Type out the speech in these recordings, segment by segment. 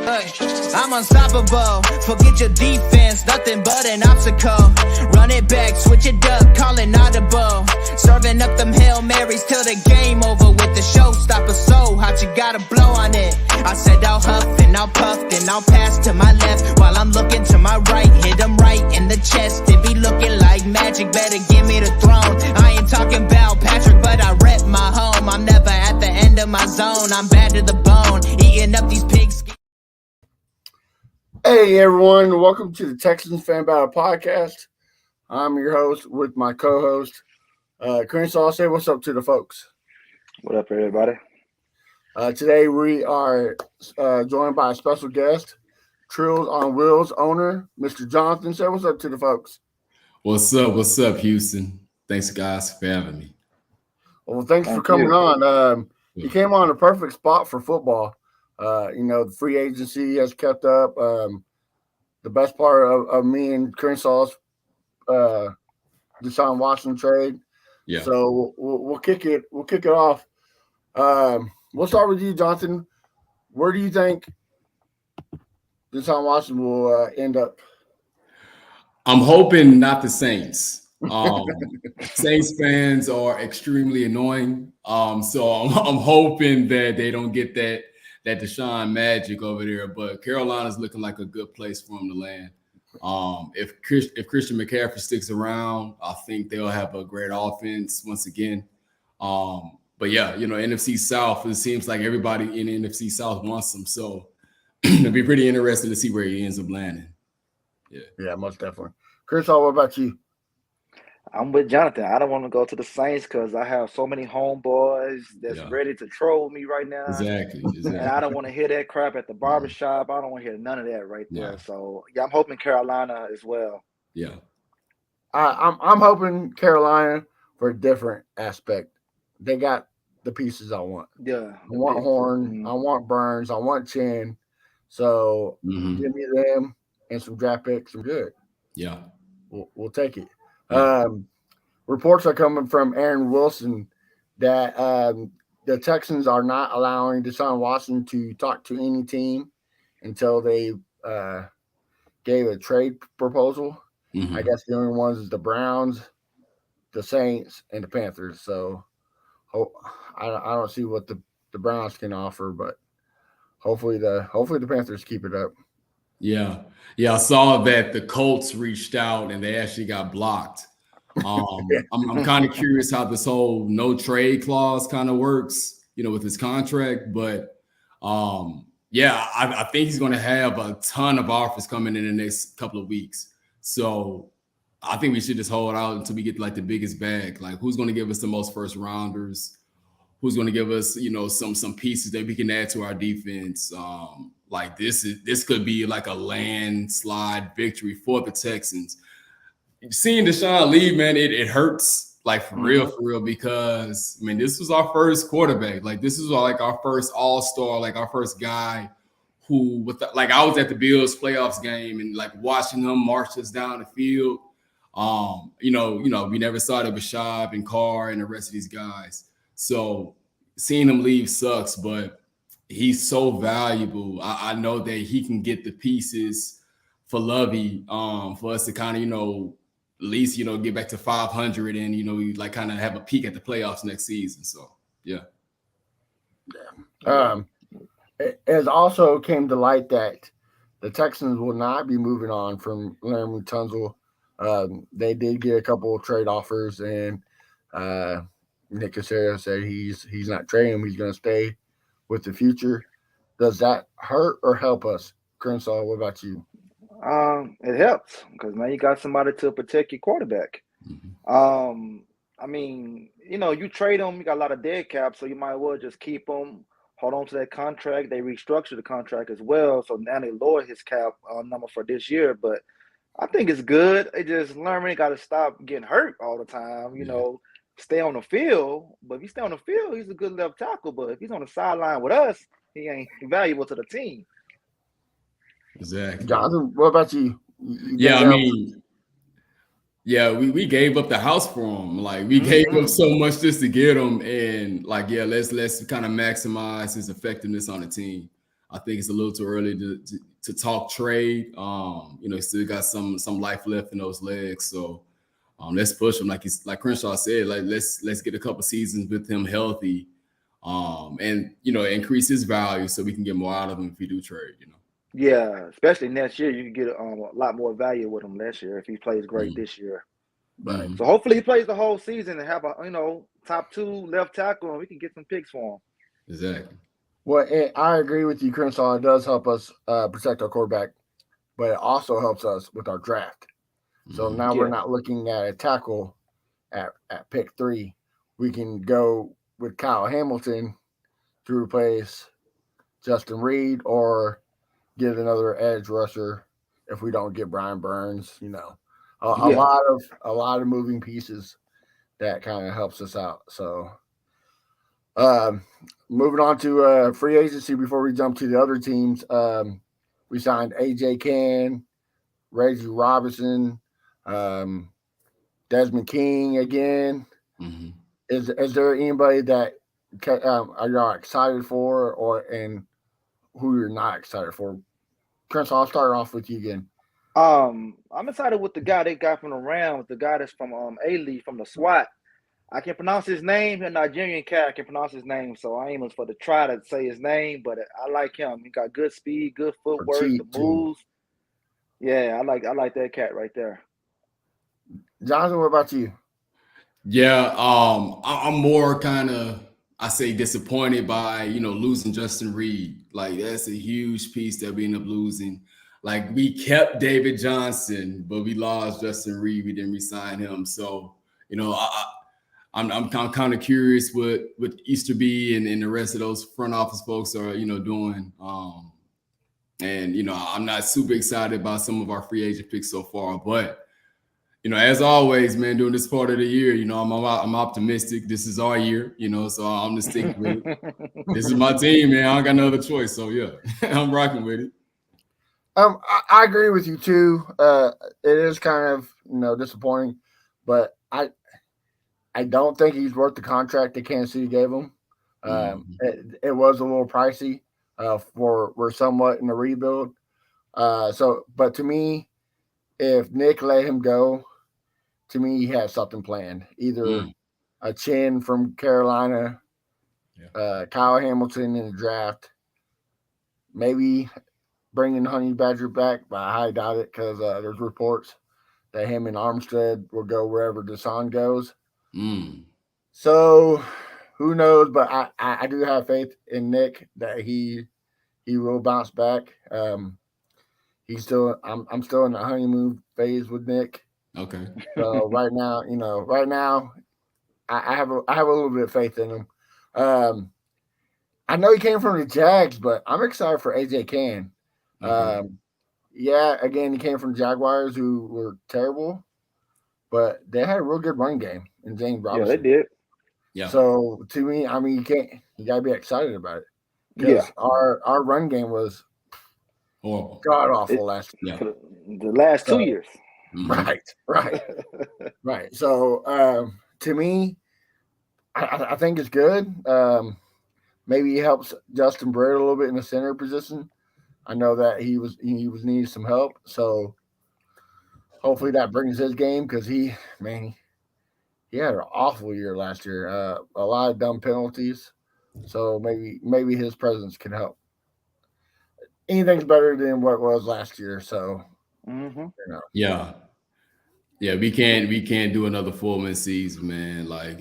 I'm unstoppable. Forget your defense, nothing but an obstacle. Run it back, switch it up, call it audible. Serving up them Hail Marys till the game over with the showstopper. So hot, you gotta blow on it. I said I'll huff and I'll puff, then I'll pass to my left while I'm looking to my right. Hit him right in the chest. It be looking like magic. Better give me the throne. I ain't talking about Patrick, but I rep my home. I'm never at the end of my zone. I'm bad to the bone, eating up these pigs. Hey everyone, welcome to the Texans Fan Battle Podcast. I'm your host with my co-host, Crenshaw. Say what's up to the folks. What up, everybody? Today we are joined by a special guest, Trill on Wheels owner, Mr. Jonathan. Say what's up to the folks. What's up, Houston? Thanks, guys, for having me. Well, thanks for coming on. You came on the perfect spot for football. The free agency has kept up. The best part of me and Crenshaw's Deshaun Watson trade. Yeah. So we'll kick it. We'll kick it off. We'll start with you, Jonathan. Where do you think Deshaun Watson will end up? I'm hoping not the Saints. Saints fans are extremely annoying. So I'm hoping that they don't get that Deshaun magic over there, but Carolina's looking like a good place for him to land. If Christian McCaffrey sticks around, I think they'll have a great offense once again. But yeah, NFC South, it seems like everybody in the NFC South wants him. So it'll be pretty interesting to see where he ends up landing. Yeah, most definitely. Chris, what about you? I'm with Jonathan. I don't want to go to the Saints because I have so many homeboys that's ready to troll me right now. Exactly. And I don't want to hear that crap at the barbershop. I don't want to hear none of that right there. So, I'm hoping Carolina as well. Yeah. I'm hoping Carolina for a different aspect. They got the pieces I want. Yeah. I want Horn. Mm-hmm. I want Burns. I want Chin. So, give me them and some draft picks. I'm good. Yeah. We'll take it. Reports are coming from Aaron Wilson that the Texans are not allowing Deshaun Watson to talk to any team until they gave a trade proposal. I guess the only ones is the Browns, the Saints, and the Panthers. So I don't see what the Browns can offer, but hopefully the Panthers keep it up. Yeah, I saw that the Colts reached out and they actually got blocked. I'm kind of curious how this whole no trade clause kind of works, with his contract. But I think he's going to have a ton of offers coming in the next couple of weeks. So I think we should just hold out until we get like the biggest bag. Like, who's going to give us the most first rounders? Who's going to give us, some pieces that we can add to our defense? Like this could be like a landslide victory for the Texans. Seeing Deshaun leave, man, it hurts, like for real, because this was our first quarterback. Like, this is like our first all-star, like our first guy who, I was at the Bills playoffs game and like watching him march us down the field. We never saw the Bashab and Carr and the rest of these guys. So seeing him leave sucks, but he's so valuable. I know that he can get the pieces for Lovey for us to kind of, at least, get back to 500 and, kind of have a peek at the playoffs next season. So, yeah. It has also came to light that the Texans will not be moving on from Laremy Tunsil. They did get a couple of trade offers, and Nick Casario said he's not trading him. He's going to stay with the future. Does that hurt or help us? Crenshaw, what about you? It helps because now you got somebody to protect your quarterback. You trade them, you got a lot of dead cap, so you might as well just keep them, hold on to that contract. They restructured the contract as well, so now they lower his cap number for this year. But I think it's good. It just Lerman got to stop getting hurt all the time. Stay on the field. But if you stay on the field, he's a good left tackle. But if he's on the sideline with us, he ain't valuable to the team. Exactly. Jonathan, what about you? We gave up the house for him. Like, we gave up so much just to get him, and let's kind of maximize his effectiveness on the team. I think it's a little too early to talk trade. He still got some life left in those legs. So let's push him, like Crenshaw said. Like let's get a couple seasons with him healthy, and increase his value so we can get more out of him if we do trade. Yeah, especially next year, you can get a lot more value with him next year if he plays great Mm-hmm. this year. Right. So hopefully he plays the whole season and have a top 2 left tackle, and we can get some picks for him. Exactly. Well, I agree with you, Crenshaw. It does help us protect our quarterback, but it also helps us with our draft. So now we're not looking at a tackle at pick 3. We can go with Kyle Hamilton to replace Justin Reed or get another edge rusher if we don't get Brian Burns. A lot of moving pieces that kind of helps us out. So moving on to free agency before we jump to the other teams. We signed AJ Cann, Reggie Robinson, Desmond King again. Mm-hmm. Is there anybody that are y'all excited for, and who you're not excited for? Chris, I'll start off with you again. I'm excited with the guy they got from the Rams, the guy that's from A-League from the SWAT. I can pronounce his name. A Nigerian cat, I can pronounce his name, so I ain't even for to try to say his name, but I like him. He got good speed, good footwork, the moves. Too. Yeah, I like that cat right there. Jonathan, what about you? Yeah, I'm more kind of, I say, disappointed by losing Justin Reed. Like that's a huge piece that we end up losing. Like we kept David Johnson, but we lost Justin Reed. We didn't re-sign him. So I'm kind of curious what Easterby and the rest of those front office folks are doing. And I'm not super excited about some of our free agent picks so far, but as always, man, during this part of the year, I'm optimistic. This is our year, so I'm just sticking with it. This is my team, man. I don't got no other choice. So yeah, I'm rocking with it. I agree with you too. It is kind of disappointing, but I don't think he's worth the contract that Kansas City gave him. It was a little pricey. We're somewhat in the rebuild. But to me, if Nick let him go, to me he has something planned. Either a chin from Carolina, Kyle Hamilton in the draft, maybe bringing Honey Badger back, but I highly doubt it because there's reports that him and Armstead will go wherever Deshaun goes. So who knows? But I do have faith in Nick that he will bounce back. He's still I'm still in the honeymoon phase with Nick. Okay. So right now, I have a little bit of faith in him. I know he came from the Jags, but I'm excited for AJ Cann. Okay. Again, he came from Jaguars, who were terrible, but they had a real good run game in James Robinson. Yeah, they did. Yeah. So to me, I mean, you gotta be excited about it. Because our run game was horrible, god awful last year. The last 2 years. Right. So to me, I think it's good. Maybe he helps Justin Britt a little bit in the center position. I know that he was needing some help, so hopefully that brings his game because he had an awful year last year. A lot of dumb penalties, so maybe his presence can help. Anything's better than what it was last year, so Yeah, we can't do another full season, man. Like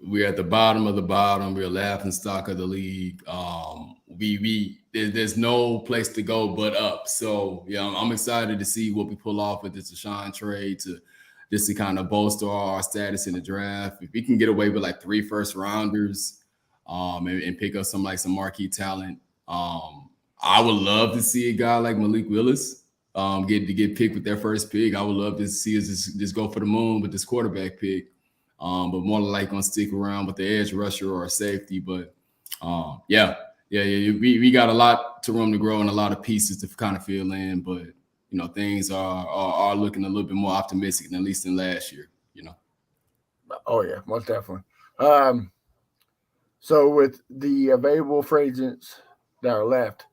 we're at the bottom of the bottom. We're a laughing stock of the league. There's no place to go but up. So yeah, I'm excited to see what we pull off with this Deshaun trade to kind of bolster our status in the draft. If we can get away with like 3 first rounders, and pick up some marquee talent, I would love to see a guy like Malik Willis get picked with their first pick. I would love to see us just go for the moon with this quarterback pick. But more like gonna stick around with the edge rusher or a safety. But we got a lot to room to grow and a lot of pieces to kind of fill in. But things are looking a little bit more optimistic than at least in last year. Oh yeah, most definitely. So with the available free agents that are left,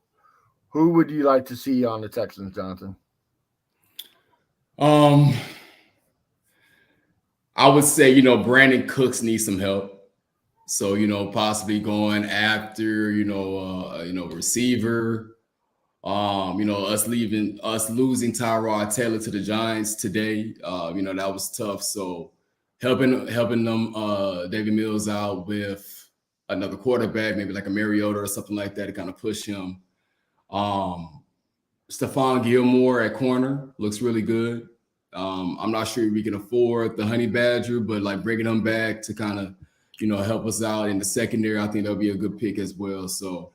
Who would you like to see on the Texans, Jonathan? I would say, Brandon Cooks needs some help. So, possibly going after, receiver. Us losing Tyrod Taylor to the Giants today. That was tough. So helping them David Mills out with another quarterback, maybe like a Mariota or something like that to kind of push him. Stephon Gilmore at corner looks really good. I'm not sure we can afford the Honey Badger, but like bringing him back to kind of, help us out in the secondary, I think that'll be a good pick as well. So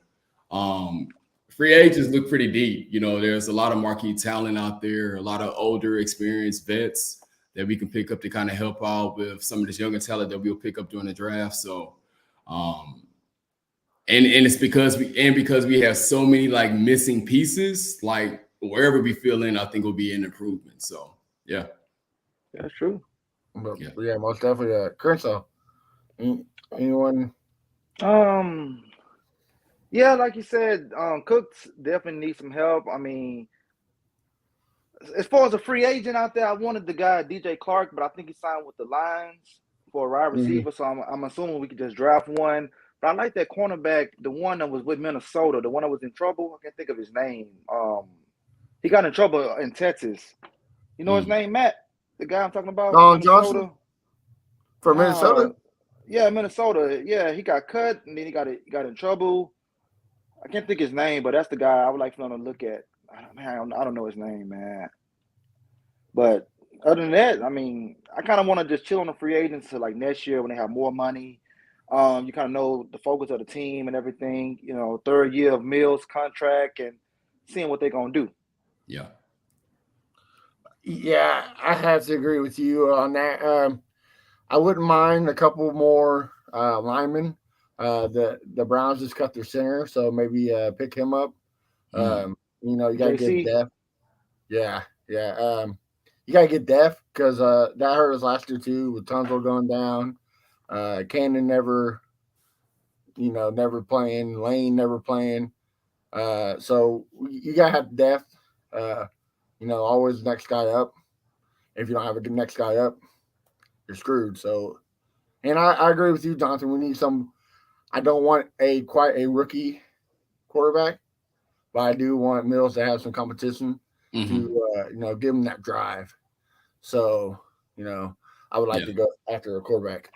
free agents look pretty deep. There's a lot of marquee talent out there, a lot of older, experienced vets that we can pick up to kind of help out with some of this younger talent that we'll pick up during the draft. So, and it's because we have so many like missing pieces, like wherever we fill in, I think will be an improvement. So, yeah. That's true. But, yeah, most definitely. Crenshaw, anyone? Yeah, like you said, Cooks definitely needs some help. I mean, as far as a free agent out there, I wanted the guy DJ Clark, but I think he signed with the Lions for a wide receiver. So I'm assuming we could just draft one. But I like that cornerback, the one that was with Minnesota, the one that was in trouble. I can't think of his name. He got in trouble in Texas. You know his name, Matt? The guy I'm talking about? Don Johnson? From Minnesota? Yeah, Minnesota. Yeah, he got cut and then he got in trouble. I can't think his name, but that's the guy I would like for them to look at. Man, I don't know his name, man. But other than that, I mean, I kind of want to just chill on the free agents until like next year when they have more money. You kind of know the focus of the team and everything. Third year of Mills' contract and seeing what they're gonna do. Yeah. Yeah, I have to agree with you on that. I wouldn't mind a couple more linemen. The Browns just cut their center, so maybe pick him up. You got to get depth. Yeah. You got to get depth because that hurt us last year too with Tunzel going down. Cannon never playing. Lane never playing. So you got to have depth. Always next guy up. If you don't have a good next guy up, you're screwed. So, and I agree with you, Jonathan. We need some. I don't want quite a rookie quarterback, but I do want Mills to have some competition to give him that drive. So, I would like to go after a quarterback.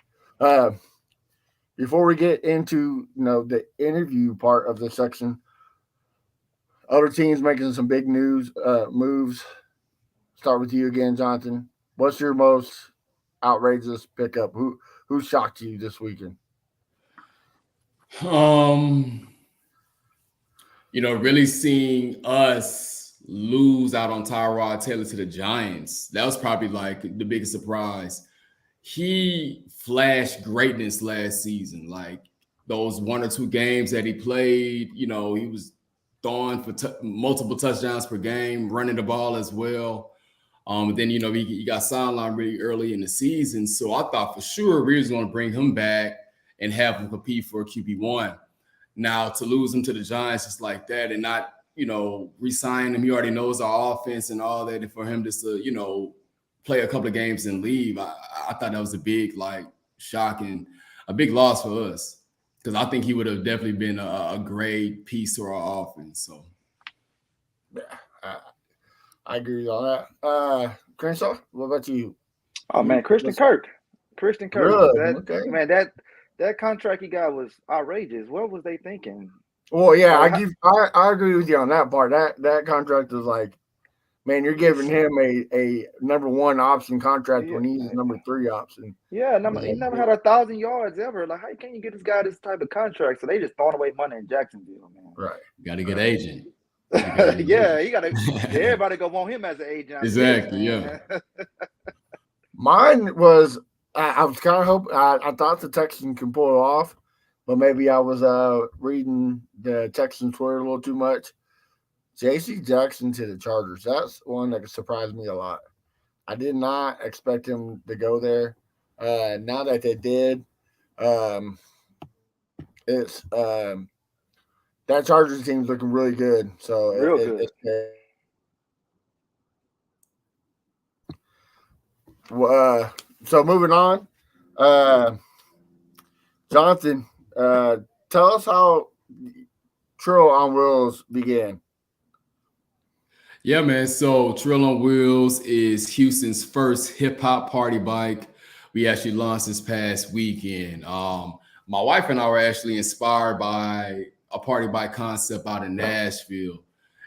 Before we get into the interview part of the section, other teams making some big moves. Start with you again, Jonathan. What's your most outrageous pickup? Who shocked you this weekend? Really seeing us lose out on Tyrod Taylor to the Giants. That was probably like the biggest surprise. He flashed greatness last season. Like those 1 or 2 games that he played, he was throwing for multiple touchdowns per game, running the ball as well. Then, he got sidelined really early in the season. So I thought for sure we was going to bring him back and have him compete for a QB1. Now, to lose him to the Giants just like that and not, re-sign him, he already knows our offense and all that. And for him just to, play a couple of games and leave, I thought that was a big, shock and a big loss for us. Because I think he would have definitely been a great piece to our offense. So, yeah, I agree with all that. Crenshaw, what about you? Oh man, Christian Kirk. Really? Okay. Man, that contract he got was outrageous. What was they thinking? Well, yeah, I agree with you on that part. That contract is like, man, you're giving him a number 1 option contract when he's number 3 option. Yeah, he never had 1,000 yards ever. Like, how can you get this guy this type of contract? So they just throwing away money in Jacksonville, man. Right. Got to get agent. Yeah, he got to. Everybody gonna want him as an agent. Exactly. Yeah. Mine was. I was kind of hoping. I thought the Texans can pull it off, but maybe I was reading the Texans Twitter a little too much. J.C. Jackson to the Chargers. That's one that surprised me a lot. I did not expect him to go there. Now that they did, it's that Chargers team's looking really good. So Real good. So moving on, Jonathan, tell us how Trill on Wheels began. Yeah, man. So Trill on Wheels is Houston's first hip hop party bike. We actually launched this past weekend. My wife and I were actually inspired by a party bike concept out in Nashville.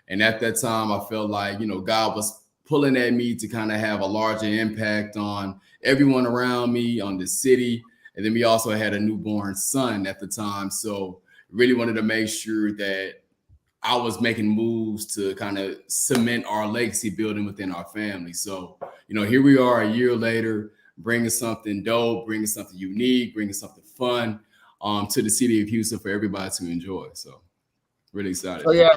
And at that time, I felt like, God was pulling at me to kind of have a larger impact on everyone around me, on the city. And then we also had a newborn son at the time. So really wanted to make sure that I was making moves to kind of cement our legacy building within our family. So, here we are a year later, bringing something dope, bringing something unique, bringing something fun to the city of Houston for everybody to enjoy. So, really excited. So yeah,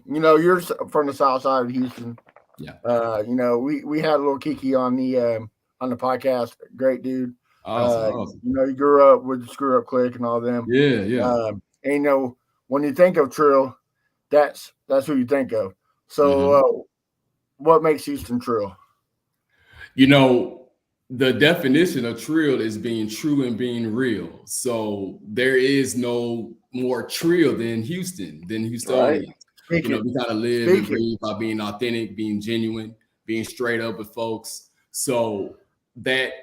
you're from the south side of Houston. Yeah. We had a little Kiki on the podcast. Great dude. Awesome. You grew up with the Screw Up Click and all them. Yeah. And when you think of Trill, that's who you think of. So what makes Houston Trill? The definition of Trill is being true and being real. So there is no more Trill than Houstonians. Right. We kind of live and breathe by being authentic, being genuine, being straight up with folks. So that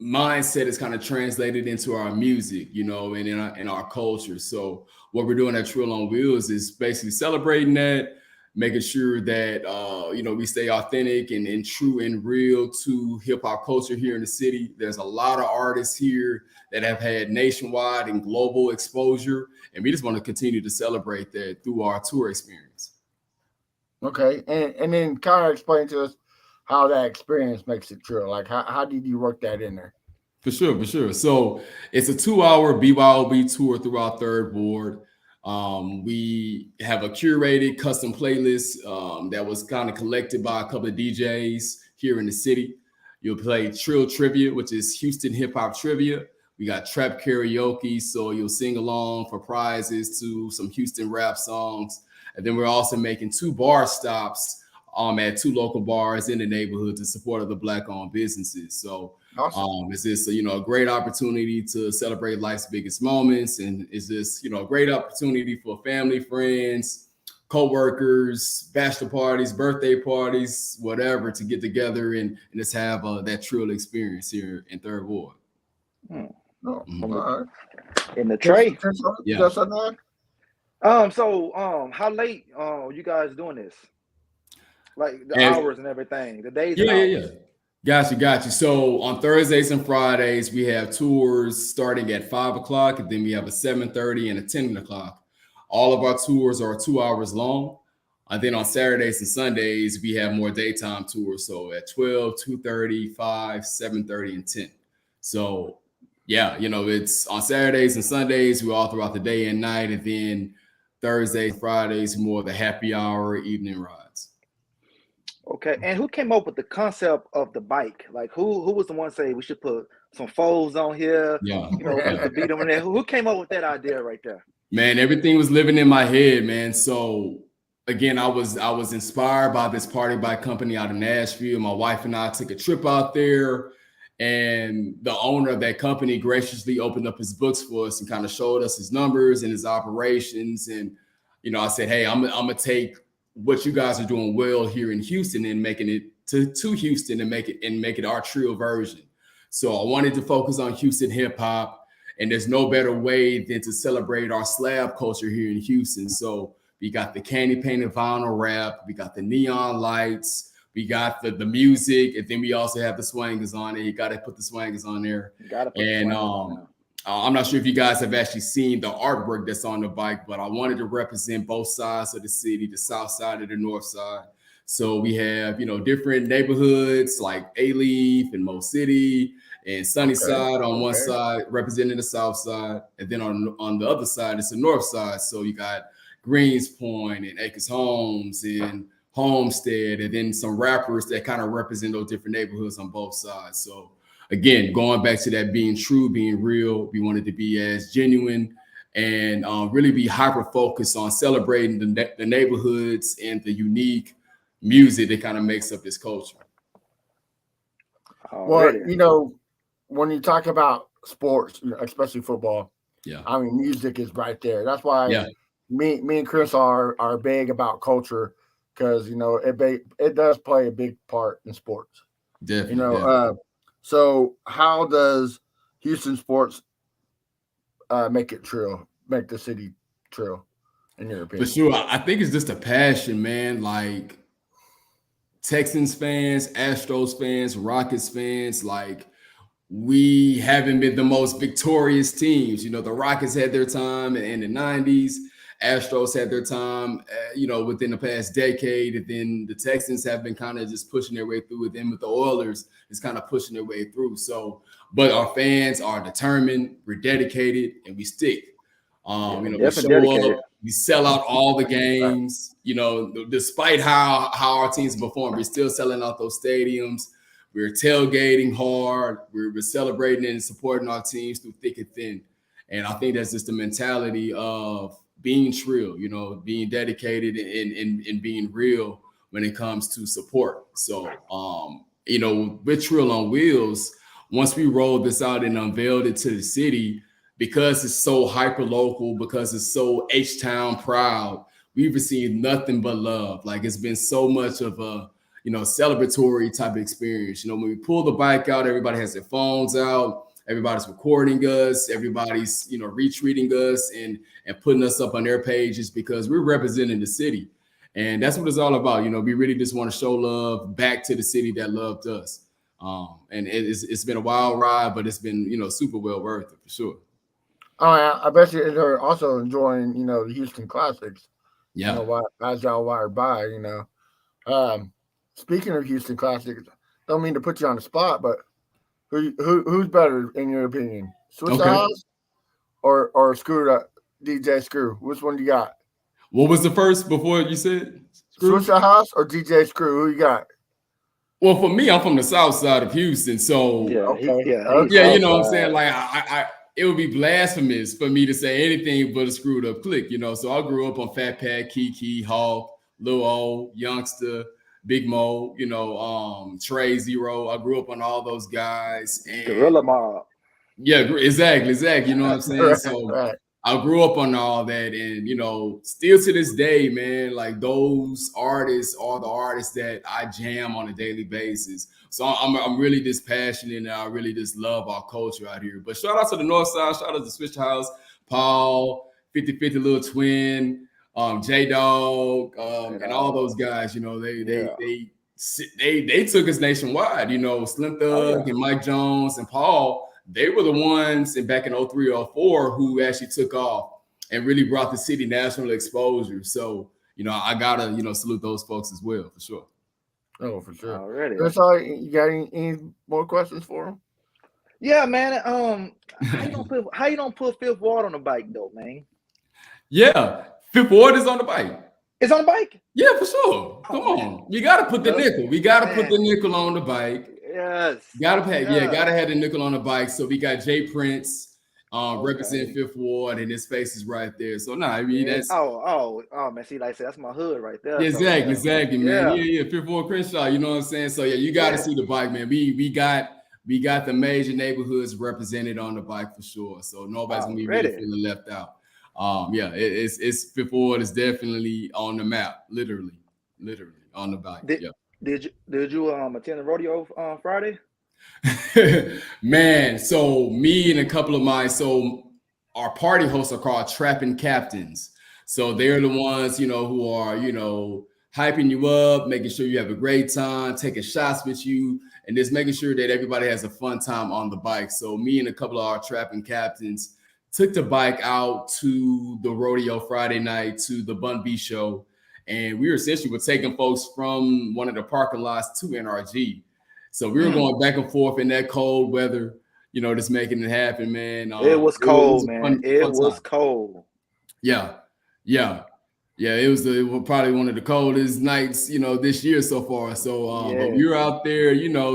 mindset is kind of translated into our music, and in our culture. So what we're doing at Trill on Wheels is basically celebrating that, making sure that we stay authentic and true and real to hip hop culture here in the city. There's a lot of artists here that have had nationwide and global exposure, and we just want to continue to celebrate that through our tour experience. Okay, and then kind of explain to us how that experience makes it Trill. Like how did you work that in there? For sure. So it's a 2-hour BYOB tour through our third ward. We have a curated custom playlist that was kind of collected by a couple of DJs here in the city. You'll play Trill Trivia, which is Houston hip hop trivia. We got trap karaoke, so you'll sing along for prizes to some Houston rap songs. And then we're also making 2 bar stops at 2 local bars in the neighborhood to support other Black-owned businesses. So awesome. It's just a great opportunity to celebrate life's biggest moments, and it's just a great opportunity for family, friends, co-workers, bachelor parties, birthday parties, whatever, to get together and just have that Trill experience here in Third Ward. All right. In the tray. Yeah. So how late you guys doing this? Like the hours and everything, the days. Yeah. Got you. So on Thursdays and Fridays, we have tours starting at 5 o'clock, and then we have a 7:30 and a 10 o'clock. All of our tours are 2 hours long. And then on Saturdays and Sundays, we have more daytime tours. So at 12, 2:30, 5, 7:30, and 10. So yeah, it's on Saturdays and Sundays, we're all throughout the day and night. And then Thursdays, Fridays, more of the happy hour, evening rides. Okay, and who came up with the concept of the bike? Like, who was the one say we should put some foes on here? Yeah, to beat them in there. Who came up with that idea right there? Man, everything was living in my head, man. So again, I was inspired by this party bike company out of Nashville. My wife and I took a trip out there, and the owner of that company graciously opened up his books for us and kind of showed us his numbers and his operations. And I said, hey, I'm gonna take what you guys are doing well here in Houston and making it to Houston and make it our Trill version. So I wanted to focus on Houston hip hop, and there's no better way than to celebrate our slab culture here in Houston. So we got the candy painted vinyl wrap, we got the neon lights, we got the music, and then we also have the swangers on it. You got to put the swangers on there. And I'm not sure if you guys have actually seen the artwork that's on the bike, but I wanted to represent both sides of the city, the south side and the north side. So we have, different neighborhoods like A-Leaf and Mo City and Sunnyside on one side, representing the south side. And then on the other side, it's the north side. So you got Greens Point and Acres Homes and Homestead, and then some rappers that kind of represent those different neighborhoods on both sides. So again, going back to that being true, being real, we wanted to be as genuine and really be hyper focused on celebrating the neighborhoods and the unique music that kind of makes up this culture. Well, you know, when you talk about sports, especially football, yeah, I mean, music is right there. That's why me and Chris are big about culture, because you know it does play a big part in sports. Definitely. You know, so how does Houston sports make the city Trill, in your opinion? For sure, I think it's just a passion, man. Like Texans fans, Astros fans, Rockets fans, like we haven't been the most victorious teams. You know, the Rockets had their time in the 90s. Astros had their time, within the past decade. And then the Texans have been kind of just pushing their way through. And then with the Oilers, it's kind of pushing their way through. So, but our fans are determined, we're dedicated, and we stick. We show up, we sell out all the games. You know, despite how our teams perform, we're still selling out those stadiums. We're tailgating hard. We're celebrating and supporting our teams through thick and thin. And I think that's just the mentality of being Trill, you know, being dedicated and being real when it comes to support. So, with Trill on Wheels, once we rolled this out and unveiled it to the city, because it's so hyper local, because it's so H-Town proud, we've received nothing but love. Like it's been so much of a celebratory type of experience. You know, when we pull the bike out, everybody has their phones out, everybody's recording us, everybody's, retweeting us and putting us up on their pages because we're representing the city. And that's what it's all about. You know, we really just want to show love back to the city that loved us. And it's been a wild ride, but it's been, super well worth it for sure. Oh, yeah, I bet you're also enjoying, the Houston Classics. Yeah. As y'all wired by, Speaking of Houston Classics, don't mean to put you on the spot, but who's better in your opinion, Swishahouse or Screw DJ Screw? Which one do you got? What was the first before you said Swishahouse or DJ Screw? Who you got? Well, for me, I'm from the south side of Houston, so you know what I'm saying. Like I it would be blasphemous for me to say anything but a screwed up clique, So I grew up on Fat Pat, Kiki, Hawk, Lil O, Youngster, Big Mo, Trey Zero. I grew up on all those guys. And Gorilla Mob. Yeah, exactly. You know what I'm saying? So right. I grew up on all that, and still to this day, man, like those artists are the artists that I jam on a daily basis. So I'm really just passionate, and I really just love our culture out here. But shout out to the North Side, shout out to Swishahouse, Paul, 50-50 Little Twin, J Dog, and all those guys. They took us nationwide. Slim Thug and Mike Jones and Paul. They were the ones back in 03 or 04 who actually took off and really brought the city national exposure. So, I gotta, salute those folks as well, for sure. Oh, for sure. Already. That's all. You got any more questions for him? Yeah, man. How you don't put Fifth Ward on the bike though, man? Yeah, Fifth Ward is on the bike. It's on the bike? Yeah, for sure. Come on. You gotta put the nickel. We gotta put the nickel on the bike. Yes. Gotta have the nickel on the bike. So we got Jay Prince representing Fifth Ward, and his face is right there. So that's man. See, like I said, that's my hood right there. Exactly, man. Yeah, Fifth Ward Crenshaw. You know what I'm saying? So you gotta see the bike, man. We got the major neighborhoods represented on the bike for sure. So nobody's gonna be really feeling left out. It's Fifth Ward is definitely on the map, literally on the bike. Did you attend the rodeo on Friday? Man, so me and a couple of our party hosts are called Trapping Captains. So they're the ones, who are, hyping you up, making sure you have a great time, taking shots with you, and just making sure that everybody has a fun time on the bike. So me and a couple of our Trapping Captains took the bike out to the rodeo Friday night to the Bun B show. And we were taking folks from one of the parking lots to NRG. So we were going back and forth in that cold weather, just making it happen, man. It was cold, man. It was cold. Yeah. It was probably one of the coldest nights, this year so far. So but we were out there,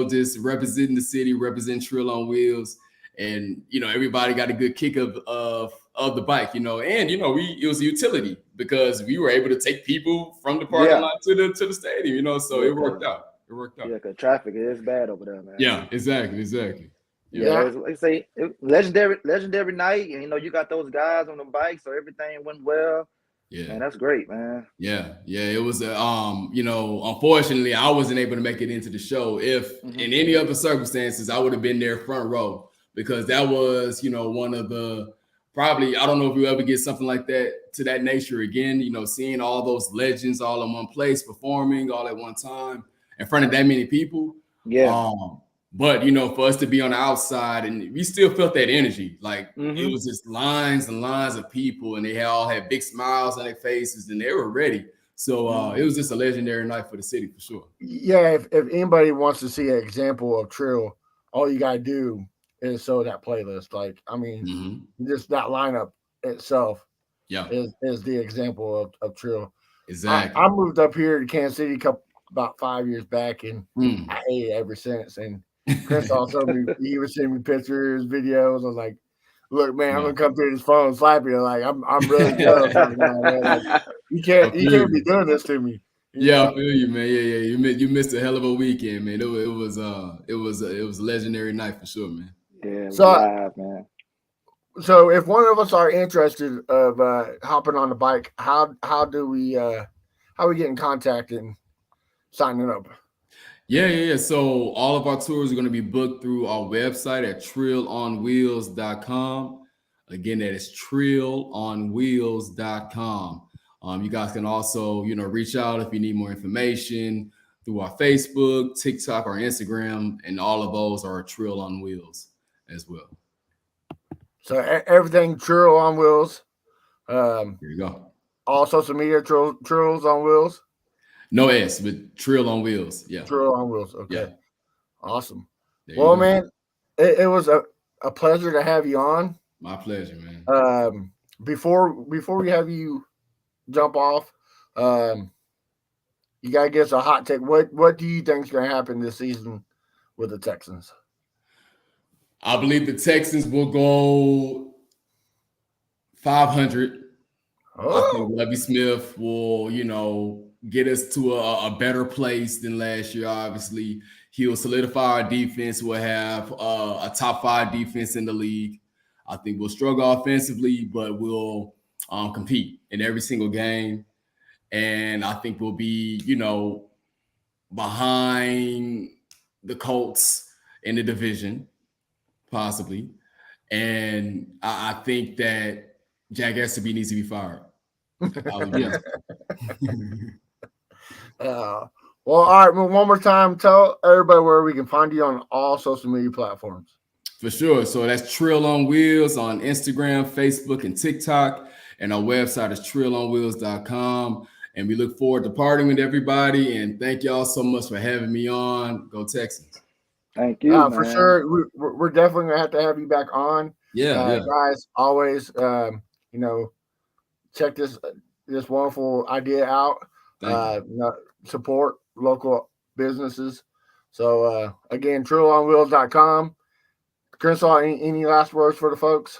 just representing the city, representing Trill on Wheels. And, everybody got a good kick of of the bike, and it was a utility because we were able to take people from the parking lot to the stadium, so it worked out. Yeah, because traffic is bad over there, man. Yeah, exactly. Yeah, like say legendary night, and you got those guys on the bike, so everything went well. Yeah, man, that's great, man. Yeah, it was. Unfortunately, I wasn't able to make it into the show. If in any other circumstances, I would have been there front row because that was, one of the probably. I don't know if you ever get something like that to that nature again. Seeing all those legends all in one place performing all at one time in front of that many people. Yeah. But for us to be on the outside, and we still felt that energy, like it was just lines and lines of people, and they all had big smiles on their faces, and they were ready. So it was just a legendary night for the city for sure. Yeah, if anybody wants to see an example of Trill, all you gotta do is show that playlist. Like, I mean, just that lineup itself, is the example of Trill. Exactly. I moved up here to Kansas City about 5 years back, and I hate it ever since. And Chris also he was sending me pictures, videos. I was like, "Look, man, I'm gonna come through this phone and slap you." Like, I'm really jealous right now, man. Like, you can't be doing this to me. I feel you, man. Yeah. You missed a hell of a weekend, man. It was a legendary night for sure, man. Yeah, so live, man. So if one of us are interested of hopping on the bike, how do we get in contact and signing up? Yeah. So all of our tours are going to be booked through our website at trillonwheels.com. Again, that is trillonwheels.com. You guys can also, reach out if you need more information through our Facebook, TikTok, or Instagram, and all of those are Trill on Wheels as well. So everything Trill on Wheels. Here you go. All social media Trills on Wheels. No S, but Trill on Wheels. Yeah. Trill on Wheels. Okay. Yeah. Awesome. Well, man, it was a pleasure to have you on. My pleasure, man. Before we have you jump off, you gotta give us a hot take. What do you think is gonna happen this season with the Texans? I believe the Texans will go 500. I think Lovie Smith will, get us to a better place than last year. Obviously, he'll solidify our defense. We'll have a top 5 defense in the league. I think we'll struggle offensively, but we'll compete in every single game. And I think we'll be, behind the Colts in the division, possibly. And I think that Jack Esterby needs to be fired. Well, all right. Well, one more time, tell everybody where we can find you on all social media platforms. For sure. So that's Trill on Wheels on Instagram, Facebook, and TikTok. And our website is trillonwheels.com. And we look forward to partying with everybody. And thank y'all so much for having me on. Go Texans. Thank you, man. For sure. We're definitely going to have you back on. Yeah. Guys, always, check this wonderful idea out. Support local businesses. So, again, trillonwheels.com. Crenshaw, any last words for the folks?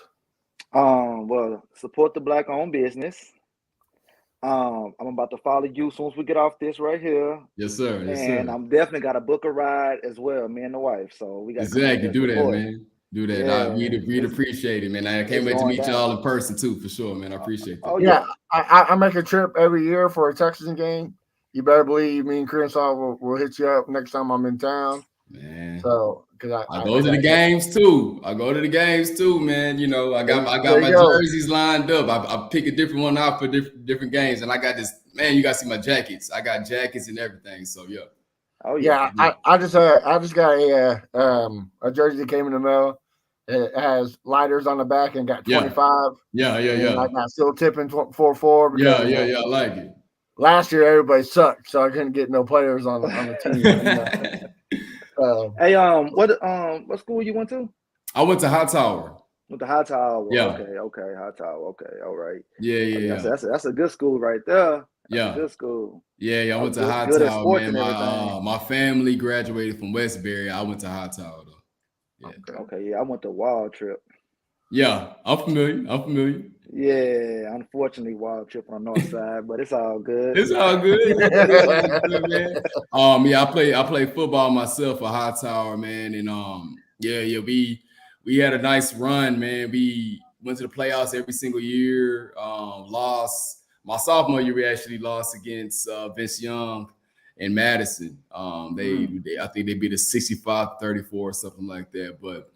Well, support the Black-owned business. I'm about to follow you as soon as we get off this right here. Yes, sir. And I'm definitely got to book a ride as well, me and the wife. So we got exactly do that, man. Do that. Yeah, we'd appreciate it, man. I can't wait to meet y'all in person too, for sure, man. I appreciate that. Oh yeah, I make a trip every year for a Texans game. You better believe me and Crenshaw will hit you up next time I'm in town. Man. So because I go to the games too. I go to the games too, man. I got my jerseys lined up. I pick a different one out for different games, and I got this. Man, you gotta see my jackets. I got jackets and everything. So yeah. Oh yeah. I just got a jersey that came in the mail. It has lighters on the back and got 25. Yeah. I got still tipping 4-4. Yeah. I like it. Last year everybody sucked, so I couldn't get no players on the team. Hey, what school you went to? I went to Hightower. With the Hightower. Yeah. Okay, Hightower. Okay, all right. Yeah. That's a good school right there. That's a good school. Yeah. I went to Hightower, man. My family graduated from Westbury. I went to Hightower though. Yeah. Okay. Yeah, I went to Wild Trip. Yeah, I'm familiar. Yeah, unfortunately, wild trip on the north side, but it's all good. It's all good. It's all good, man. Yeah, I play football myself for Hightower, man, and yeah, we had a nice run, man. We went to the playoffs every single year. Lost my sophomore year, we actually lost against Vince Young and Madison. They I think they beat us 65-34 or something like that. But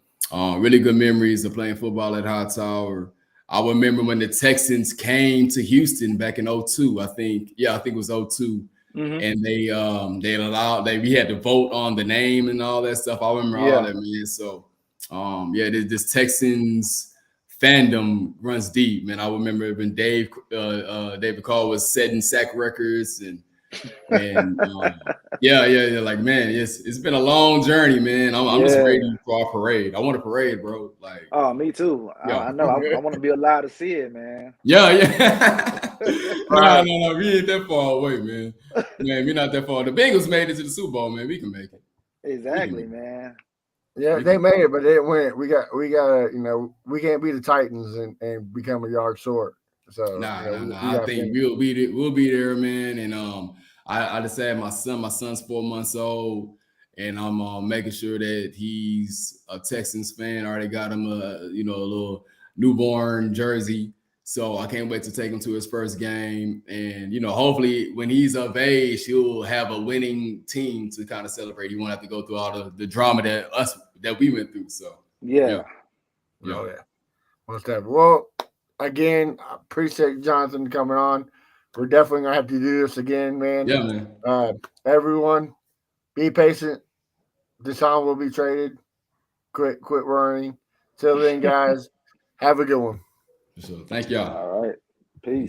really good memories of playing football at Hightower. I remember when the Texans came to Houston back in 02. I think it was 02. And we had to vote on the name and all that stuff. I remember all that, man. So this Texans fandom runs deep, man. I remember when David Carl was setting sack records and like, man, it's been a long journey, man. I'm just ready for our parade. I want a parade, bro. Like, oh, me too. I know. I want to be allowed to see it, man. Yeah. No, we ain't that far away, man. Man, we're not that far. The Bengals made it to the Super Bowl, man. We can make it. Exactly, man. Yeah, they made it, but they went. We got we can't be the Titans and become a yard short. So I think we'll be there, man. And I just had my son's 4 months old, and I'm making sure that he's a Texans fan. I already got him a little newborn jersey. So I can't wait to take him to his first game. And, hopefully when he's of age, he'll have a winning team to kind of celebrate. He won't have to go through all the drama that we went through. So, yeah. Most definitely. Well, again, I appreciate Jonathan coming on. We're definitely going to have to do this again, man. Yeah, man. Everyone, be patient. Deshaun will be traded. Quit worrying. Till then, guys, have a good one. So, thank y'all. All right. Peace.